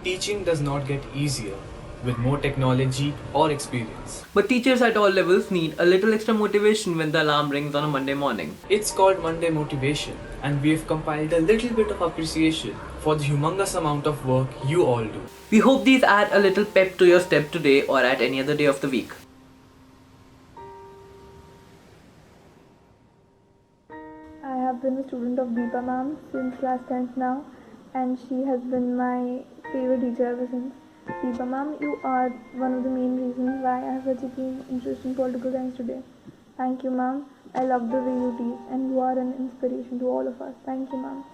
teaching does not get easier with more technology or experience. But teachers at all levels need a little extra motivation when the alarm rings on a Monday morning. It's called Monday Motivation, and we have compiled a little bit of appreciation for the humongous amount of work you all do. We hope these add a little pep to your step today or at any other day of the week. I have been a student of Deepa ma'am since class 10th now, and she has been my favorite teacher ever since. Deepa ma'am, you are one of the main reasons why I have such a keen interest in political science today. Thank you ma'am. I love the way you teach, and you are an inspiration to all of us. Thank you ma'am.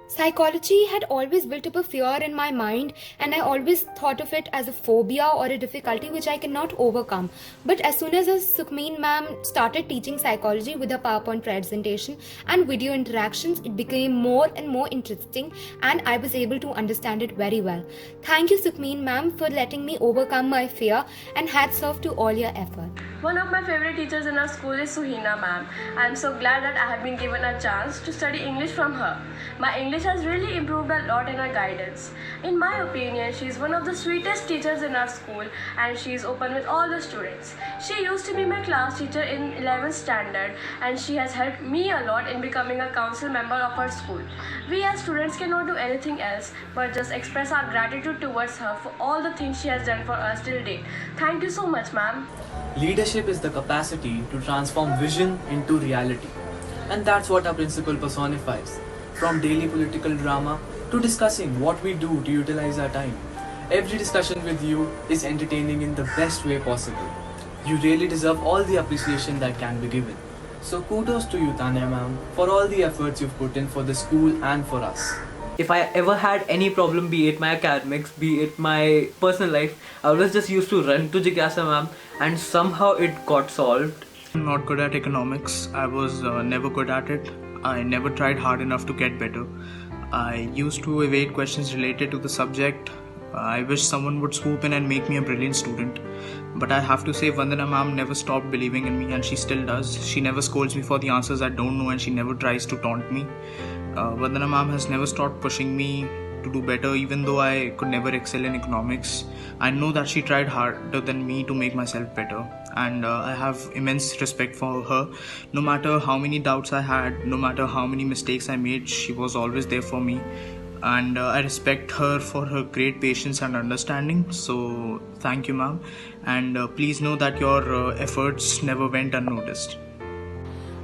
Psychology had always built up a fear in my mind, and I always thought of it as a phobia or a difficulty which I cannot overcome. But as soon as Sukhmeen ma'am started teaching psychology with a PowerPoint presentation and video interactions, it became more and more interesting, and I was able to understand it very well. Thank you Sukhmeen ma'am for letting me overcome my fear, and hats off to all your effort. One of my favorite teachers in our school is Suhina ma'am. I am so glad that I have been given a chance to study English from her. My English has really improved a lot in her guidance. In my opinion, she is one of the sweetest teachers in our school, and she is open with all the students. She used to be my class teacher in 11th standard, and she has helped me a lot in becoming a council member of our school. We as students cannot do anything else but just express our gratitude towards her for all the things she has done for us till date. Thank you so much ma'am. Leadership is the capacity to transform vision into reality. And that's what our principal personifies. From daily political drama to discussing what we do to utilize our time. Every discussion with you is entertaining in the best way possible. You really deserve all the appreciation that can be given. So kudos to you Tanya ma'am for all the efforts you've put in for the school and for us. If I ever had any problem, be it my academics, be it my personal life, I always just used to run to Jigyasa ma'am, and somehow it got solved. I'm not good at economics. I was never good at it. I never tried hard enough to get better. I used to evade questions related to the subject. I wish someone would swoop in and make me a brilliant student. But I have to say, Vandana ma'am never stopped believing in me, and she still does. She never scolds me for the answers I don't know, and she never tries to taunt me. Vandana ma'am has never stopped pushing me to do better, even though I could never excel in economics. I know that she tried harder than me to make myself better, and I have immense respect for her. No matter how many doubts I had, no matter how many mistakes I made, she was always there for me, and I respect her for her great patience and understanding. So thank you ma'am, and please know that your efforts never went unnoticed.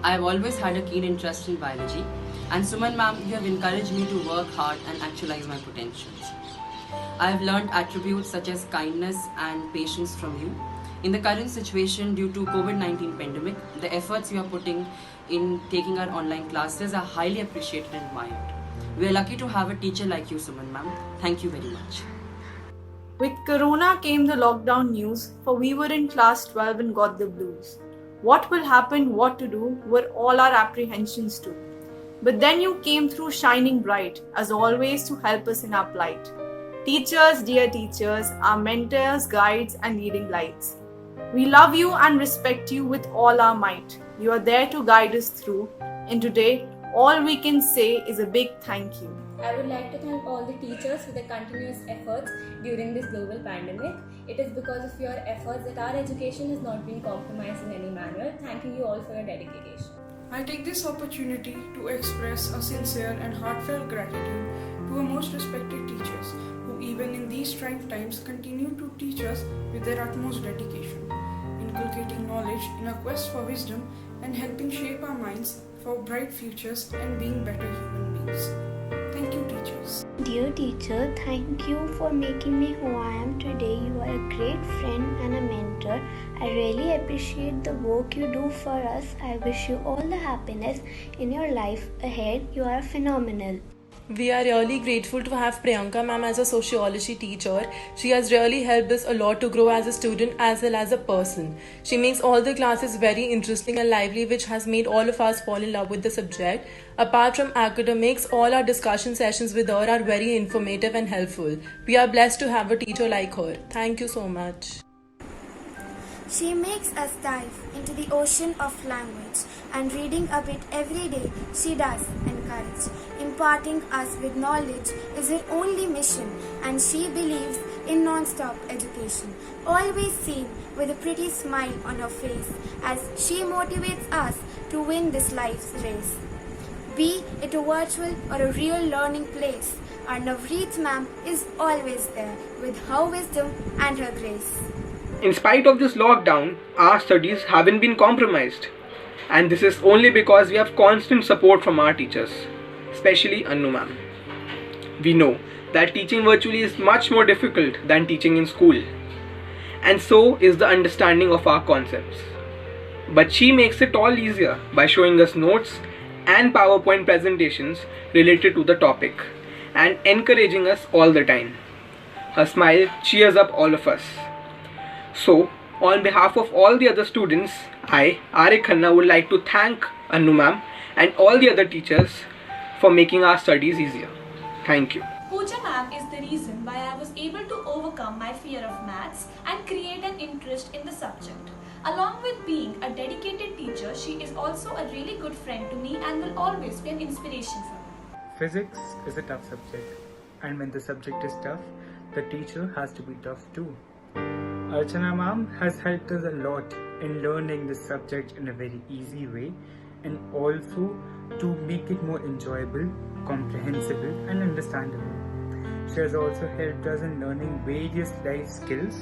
I have always had a keen interest in biology, and Suman ma'am, you have encouraged me to work hard and actualize my potentials. I have learned attributes such as kindness and patience from you. In the current situation due to COVID-19 pandemic, the efforts you are putting in taking our online classes are highly appreciated and admired. We are lucky to have a teacher like you, Suman ma'am. Thank you very much. With Corona came the lockdown news, for we were in class 12 and got the blues. What will happen, what to do, were all our apprehensions too. But then you came through shining bright, as always, to help us in our plight. Teachers, dear teachers, our mentors, guides, and leading lights. We love you and respect you with all our might. You are there to guide us through, and today, all we can say is a big thank you. I would like to thank all the teachers for their continuous efforts during this global pandemic. It is because of your efforts that our education has not been compromised in any manner. Thanking you all for your dedication. I take this opportunity to express a sincere and heartfelt gratitude to our most respected teachers who even in these trying times continue to teach us with their utmost dedication, inculcating knowledge in a quest for wisdom and helping shape our minds for bright futures and being better human beings. Thank you, teachers. Dear teacher, thank you for making me who I am today. You are a great friend and a mentor. I really appreciate the work you do for us. I wish you all the happiness in your life ahead. You are phenomenal. We are really grateful to have Priyanka ma'am as a sociology teacher. She has really helped us a lot to grow as a student as well as a person. She makes all the classes very interesting and lively, which has made all of us fall in love with the subject. Apart from academics, all our discussion sessions with her are very informative and helpful. We are blessed to have a teacher like her. Thank you so much. She makes us dive into the ocean of language and reading a bit every day. She does encourage, imparting us with knowledge is her only mission, and she believes in non-stop education, always seen with a pretty smile on her face as she motivates us to win this life's race. Be it a virtual or a real learning place, our Navreet ma'am is always there with her wisdom and her grace. In spite of this lockdown, our studies haven't been compromised. And this is only because we have constant support from our teachers, especially Annu ma'am. We know that teaching virtually is much more difficult than teaching in school. And so is the understanding of our concepts. But she makes it all easier by showing us notes and PowerPoint presentations related to the topic and encouraging us all the time. Her smile cheers up all of us. So, on behalf of all the other students, I, Arik Khanna, would like to thank Annu ma'am and all the other teachers for making our studies easier. Thank you. Pooja ma'am is the reason why I was able to overcome my fear of maths and create an interest in the subject. Along with being a dedicated teacher, she is also a really good friend to me and will always be an inspiration for me. Physics is a tough subject, and when the subject is tough, the teacher has to be tough too. Archana ma'am has helped us a lot in learning this subject in a very easy way and also to make it more enjoyable, comprehensible and understandable. She has also helped us in learning various life skills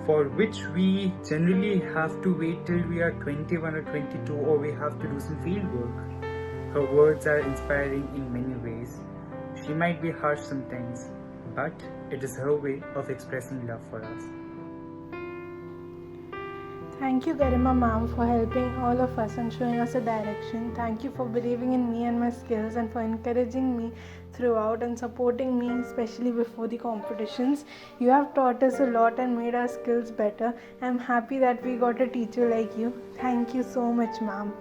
for which we generally have to wait till we are 21 or 22 or we have to do some field work. Her words are inspiring in many ways. She might be harsh sometimes, but it is her way of expressing love for us. Thank you, Garima ma'am, for helping all of us and showing us a direction. Thank you for believing in me and my skills and for encouraging me throughout and supporting me, especially before the competitions. You have taught us a lot and made our skills better. I'm happy that we got a teacher like you. Thank you so much, ma'am.